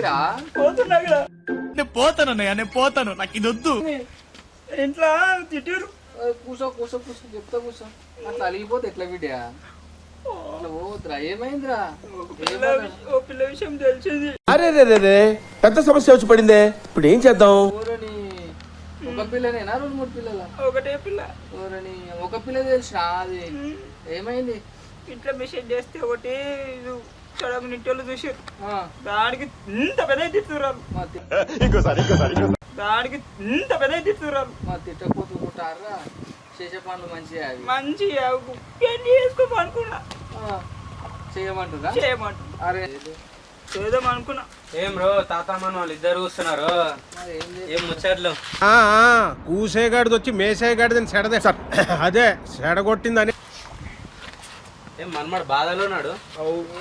పోతలేడా? పోతున్నా కదా నేను పోతానన్నయ్య, నేను పోతాను, నాకు ఇది వద్దు. ఇంట్లో తిట్టారు. కూసో కూసో కూసో చెప్తా కూసో. అట్లా అలిగిపోతే ఎట్లా బిడ్డా? అట్లా పోతురా, ఏమైందిరా? ఓ పిల్ల విషయం తెలిసింది. అరే రే రే రే, పెద్ద సమస్య వచ్చి పడిందే, ఇప్పుడు ఏం చేద్దాం? ఊరని ఒక పిల్లనేనా 2-3 పిల్లల? ఒకటే పిల్ల. ఊరని ఒక పిల్ల తెలిసిన అది ఏమైంది? ఇంట్లో మెసేజ్ చేస్తే ఒకటి చడకు నిట్టోళ్ళు చూసారు. ఆ, దానికి ఇంత పెద్ద తిట్టురాలు. మా దానికి ఇంత పెద్ద తిట్టురాలు. తిట్టకపోతుంటారా? చేసే పనులు మంచిగా అవి. మంచి పెళ్లి చేసుకోమనుకున్నా. చేయమంటురా? చేయమంటున్నా. అరే చేద్దాం అనుకున్నా. ఏం బ్రో తాత మన వాళ్ళు ఇద్దరు కూస్తున్నారు, మరి ఏం ఏం ముచ్చట్లు? కూసేగాడిది వచ్చి మేసేగాడిది సెడదే సార్, అదే సెడగొట్టిందని. ఏం మనమాడు బాధలో ఉన్నాడు.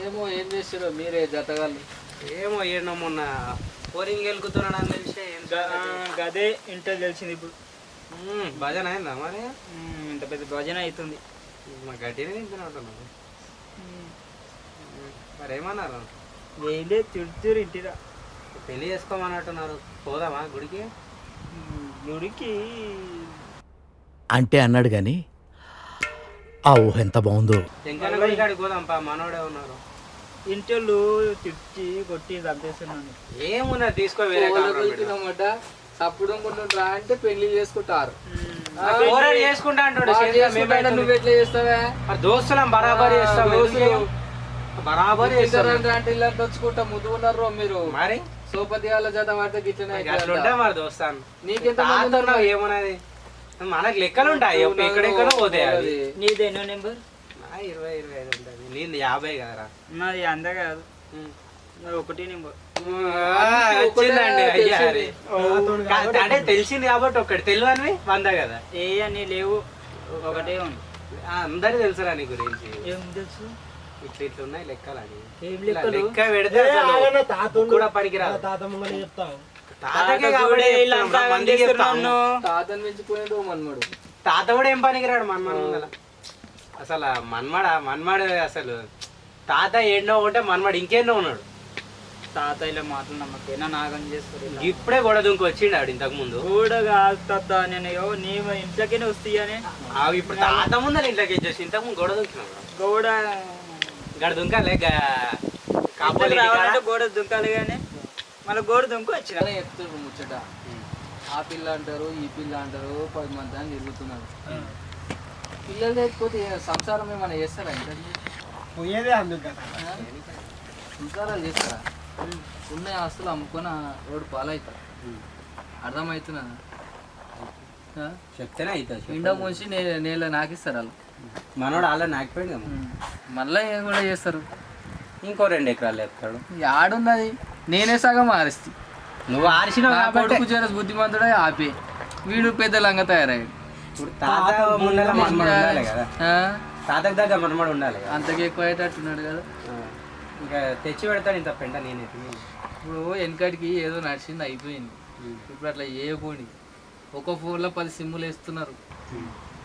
ఏమో ఏం చేస్తారో మీరే జతగాళ్ళు. ఏమో ఏడో మొన్న పోరింగ్ వెళ్ళుకుతున్నాడు అని తెలిసి గదే ఇంటర్ తెలిసింది ఇప్పుడు. భజన అయిందా మరి? ఇంత పెద్ద భజన అవుతుంది. మా గట్టినే తింటున్నాడు. మరి ఏమన్నారు? వేలే తిడుతురు ఇంటిరా. పెళ్లి చేసుకోమన్నట్టున్నారు, పోదామా గుడికి? గుడికి అంటే అన్నాడు గాని ఆ ఊహ ఎంత బాగుందో. ఇంకా గుడి కాడికి పోదాంపా, మనోడే ఉన్నారు. ఇంటర్లు తిట్టి కొట్టి చంపేస్తున్నాను. ఏమున్నా తీసుకో, వేరే తప్పుడు రా అంటే పెళ్లి చేసుకుంటారు. చేసుకుంటా అంటాడు. నువ్వు ఎట్లా చేస్తావా? దోస్తులం బరాబరి చేస్తాం, బరాబరి అంటే ఇలా తెచ్చుకుంటా ముందు ఉన్నారు మీరు. మరి సోపతి వాళ్ళ జత పడితే గిట్లనే మరి దోస్తాను నీకెంత ఏమున్నది, మనకు లెక్కలు ఉంటాయి, ఎక్కడెక్కడ పోతాయి అవి. నీది ఎన్నో నెంబర్? 20-25 ఉంటుంది. నీది 50 కదరా? నాది అంద కాదు, నాది 1 నెంబర్. వచ్చిందండి అంటే తెలిసింది కాబట్టి ఒకటి, తెలియనివి 100 కదా. ఏ అని లేవు, ఒకటే ఉంది. అందరికి తెలుసురా నీ గురించి. ఏం తెలుసు? ఇట్లా ఇట్లా ఉన్నాయి లెక్కలని. ఏం లెక్కలు? లెక్క పెడితే కూడా పనికిరాదు. తాతకే కాబట్టి తాతను పెంచుకునేది మన్మడు. తాత కూడా ఏం పనికిరాడు మన్మడు. అసలు మన్మడు అసలు తాత ఎన్నో ఉంటే మన్మడు ఇంకెన్నో ఉన్నాడు. తాత ఇలా మాటలు నమ్మకేనా నాగం చేస్తారు. ఇప్పుడే గొడవ దుంకి వచ్చిండు ఆడు, ఇంతకు ముందు కూడా కాదు తాత, నేను నీ ఇంట్లోకేనే వస్తాయని. ఇప్పుడు తాత ముందు ఇంట్లోకి వచ్చేసి ఇంతకు ముందు గొడవ దుంకినాడు. గోడ గడ దుంకాలే రావాలంటే గోడ దుంకాలి కానీ మళ్ళీ గోడ దుంకు వచ్చిన చెప్తారు ముచ్చట. ఆ పిల్ల అంటారు, ఈ పిల్ల అంటారు, 10 మంది అని తిరుగుతున్నారు. పిల్లలు లేకపోతే సంసారం ఏమైనా చేస్తారా? పోయేదే అందుకు సంసారాలు చేస్తారా? ఉన్న ఆస్తులు అమ్ముకొని రోడ్డు పాలవుతారు. అర్థమవుతున్నా? చెప్తేనే అవుతుంది. ఇండ ముంచి నేల నాకిస్తారు వాళ్ళు. మనోడు అలా నాకిపోయింది కదా. మళ్ళీ ఏం కూడా చేస్తారు. ఇంకో 2 ఎకరాలు ఎత్తాడు. ఆడున్నది నేనే సగం ఆరిస్తి. నువ్వు ఆర్చినావు కాబట్టి చేర బుద్ధిమంతుడే ఆపే వీడు పెద్ద లంగా తయారయ్యాడు. ఇప్పుడు తాత ముందర మనమడు ఉండాలి కదా, తాతకు దగ్గర మనమడు ఉండాలి కదా. అంతకు ఎక్కువ అయ్యేటట్టున్నాడు కదా. ఇంకా తెచ్చి పెడతాడు ఇంత పెంట. నేనైతే ఇప్పుడు వెనకటికి ఏదో నడిచింది అయిపోయింది. ఇప్పుడు అట్లా చేయకూడదు. ఒక ఫోన్లో 10 సిమ్ములు వేస్తున్నారు.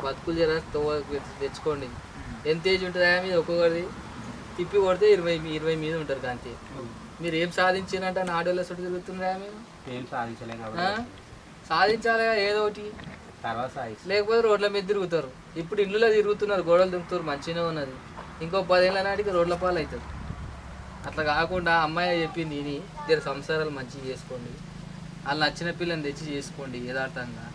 బతుకులు జర తెచ్చుకోండి. ఎంత ఏజ్ ఉంటుందా మీద ఒక్కొక్కరిది తిప్పి కొడితే 20 మీద ఉంటారు. అంతే. మీరు ఏం సాధించినట్టు అని ఆడోళ్ళ చుట్టూ తిరుగుతున్నారా? మేము ఏం సాధించలేము. సాధించాలి ఏదో ఒకటి, తర్వాత లేకపోతే రోడ్ల మీద తిరుగుతారు. ఇప్పుడు ఇళ్ళలో తిరుగుతున్నారు, గోడలు దింపుతారు, మంచిగానే ఉన్నది. ఇంకో 10 ఏళ్ళ నాటికి రోడ్ల పాలు అవుతుంది. అట్లా కాకుండా అమ్మాయి చెప్పింది ఇది జర సంసారాలు మంచిగా చేసుకోండి, వాళ్ళు నచ్చిన పిల్లని తెచ్చి చేసుకోండి యథార్థంగా.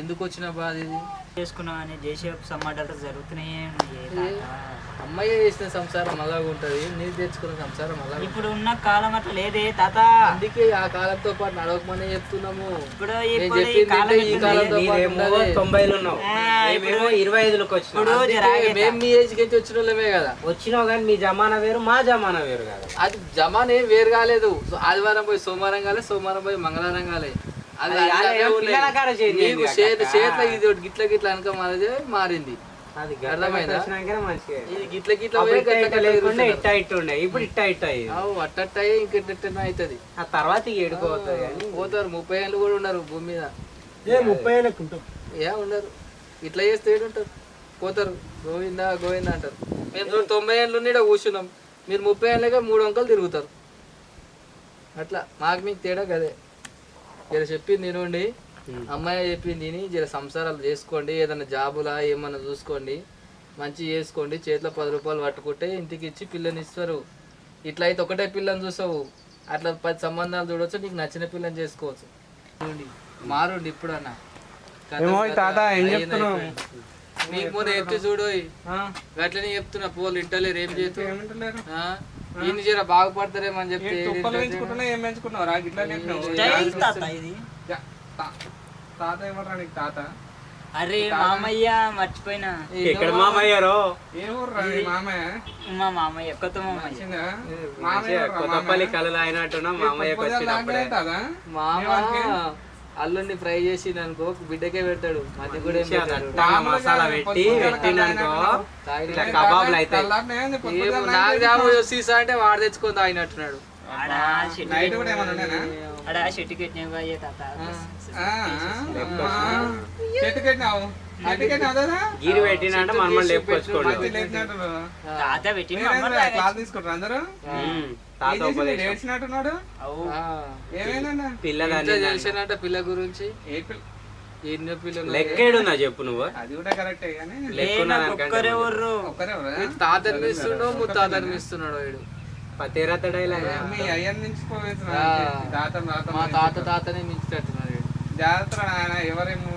ఎందుకు వచ్చిన బాధ ఇది? చేసుకున్నాం అని చేసే సమాధాలు జరుగుతున్నాయి. అమ్మాయి చేసిన సంసారం అలాగ ఉంటుంది, నీరు తెచ్చుకున్న సంసారం అలా. ఇప్పుడు ఉన్న కాలం అట్లా లేదే తాత. అందుకే ఆ కాలంతో పాటు నడవకమనే చెప్తున్నాము. ఇప్పుడు ఈ కాలంతో పాటు 90లో ఉన్నావు, 25లోకి వచ్చినావు. మేము మీ ఏజ్ కి వచ్చిన వాళ్ళమే కదా. వచ్చినావు కానీ మీ జమానా వేరు, మా జమానా వేరు కదా. అది జమానా ఏం వేరు కాలేదు. ఆదివారం పోయి సోమవారం కాలే, సోమవారం పోయి మంగళవారం కాలే. అది చేతిలో ఇది గిట్ల గిట్ల అనక మారింది. అర్థమైందా? ఇది గిట్ల గిట్ల ఇప్పుడు అట్ట ఇంకెట్ట అవుతుంది. ఆ తర్వాత ఏడుకోవుతుంది. పోతారు 30 ఏళ్ళు కూడా ఉన్నారు భూమి మీద. 30 ఏళ్ళకి ఏ ఉండరు. ఇట్లా చేస్తే ఏడుంటారు, పోతారు. గోవిందా గోవిందా అంటారు. మేము 90 ఏళ్ళు ఇక్కడ కూర్చున్నాం, మీరు 30 ఏళ్ళగా 3 వంకలు తిరుగుతారు. అట్లా మాకు మీకు తేడా కదే. జర చెప్పింది తినండి, అమ్మాయి చెప్పింది తిని జర సంసారాలు చేసుకోండి, ఏదైనా జాబులా ఏమన్నా చూసుకోండి, మంచి చేసుకోండి. చేతిలో 10 రూపాయలు పట్టుకుంటే ఇంటికి ఇచ్చి పిల్లని ఇస్తారు. ఇట్లా అయితే ఒకటే పిల్లని చూసావు, అట్లా 10 సంబంధాలు చూడవచ్చు, నీకు నచ్చిన పిల్లని చేసుకోవచ్చు. మారుండి ఇప్పుడన్నా నీకు ముందు ఎత్తి చూడు, అట్లనే చెప్తున్నా. పోలు ఇంటలేరు ఏం చేస్తూ ఈయన జర బాగుపడతారేమని చెప్తే తాత ఏమరా నీకు తాత? అరే మామయ్య మర్చిపోయినా. ఎక్కడ మామయ్యారో? ఏ ఊర్రా నీ మామయ్య? మా మామయ్య కొత్త మామయ్య. కొత్తపల్లి కళలు అయినట్టున్నా మామయ్యకి వచ్చినప్పుడే. మామ అల్లుడిని ఫ్రై చేసి అనుకో బిడ్డకే పెడతాడు. అది కూడా ఏం పెట్టాడు. మసాలా పెట్టి పెట్టిననుకో కబాబులు అయితే నాకు జాబు సీసా అంటే వాడు తెచ్చుకొని తాగినట్టున్నాడు. నైట్ కూడా ఏమన్నా ఉండేనా? చెట్టు కట్టినావు అయ్యే తాత. చెట్టు కట్టినావు? చెట్టు కట్టినావు కదా? గీరు పెట్టినంటే మనం లేపుకొచ్చుకోండి. తాత పెట్టి క్లాస్ తీసుకుంటారు అందరూ. ఏడ్చినట్టున్నాడు. ఏమైందన్నా? పిల్లగాని తెలిసినట్ట పిల్ల గురించి ఏ పిల్ల? ఎన్నో పిల్లలు లెక్కేడుందా చెప్పు నువ్వు? అది కూడా కరెక్టే కానీ ఒక్కరెవరు ఒక్కరే తాతని మిస్తున్నాడు, ముత్తాతని మిస్తున్నాడు వీడు. పతేరత డైలాగ్. మీ అయ్యని నుంచి మా తాతనే మించినట్టున్నాడు వీడు. జాగ్రత్త ఆయన ఎవరేమో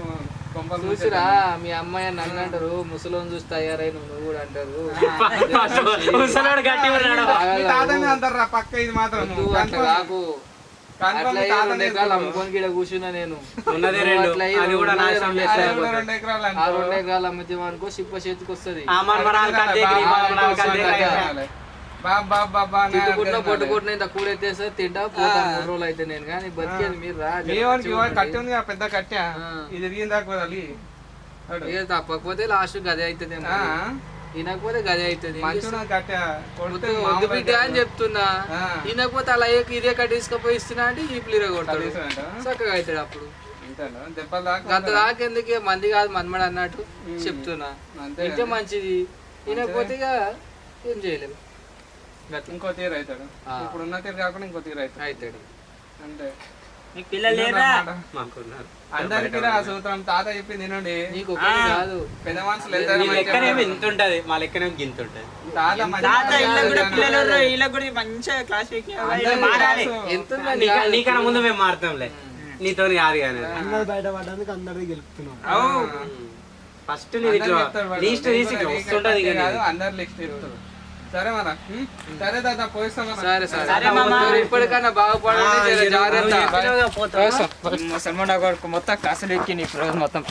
కొంపలు చూసిరా మీ అమ్మాయి నన్ను అంటారు, ముసలోని చూసి తయారై నువ్వు కూడా అంటారు. తాతని అంటారా పక్క? ఇది మాత్రం అట్లా కాకు. అట్లా 2 ఎకరాలు అమ్ముకొని గిడ కూర్చున్నా నేను. ఉన్నది 2 అది కూడా నాశనం చేస్తాయి. 2 ఎకరాలు 2 ఎకరాలు అమ్మితే అనుకో సిప్ప చేతికి వస్తుంది. తిట్టుకుంటున్నా కొట్టుకుంటున్నా ఇంత కూడెత్తేస్తే తింటా పోతా 3 రోజులు అయితే నేను. కానీ బతికేది మీరు రా. కట్టి ఉంది పెద్ద కట్టా, ఇది తిరిగిందాలి. తప్పకపోతే లాస్ట్ గదే అవుతుంది, వినకపోతే గదే అవుతుంది. వద్దు బిడ్డ అని చెప్తున్నా, వినకపోతే అలా ఇదే కట్టి తీసుకుపోయి ఇస్తున్నా అంటే ఈ ప్లీర కొట్టాడు చక్కగా అవుతాడు. అప్పుడు గంత దాకా ఎందుకు మంది కాదు మన్మడు అన్నట్టు చెప్తున్నా. ఇంటే మంచిది, వినకపోతే ఇక ఏం చేయలేము. ఇంకో తీరు అవుతాడు. ఇప్పుడు ఉన్న తీరు కాకుండా ఇంకో తీరు అవుతాడు అంటే అందరికి రా సూత్రం. తాత చెప్పింది తినండి. నీకు కాదు పెద్ద మనుషులు ఇంత ఉంటది, మా లెక్కనే గింత ఉంటది. నీకన్నా ముందు మేము మారుతాంలే, నీతో కాదు కానీ. ఫస్ట్ లీస్ట్ వస్తుంటది కాదు, అందరు లిస్ట్ ఇస్తారు. సరే మన సరే తాత పోయిస్తాం. సరే సరే ఇప్పటికన్నా బాగుపడాలి. మొత్తం కాసులు ఎక్కి మొత్తం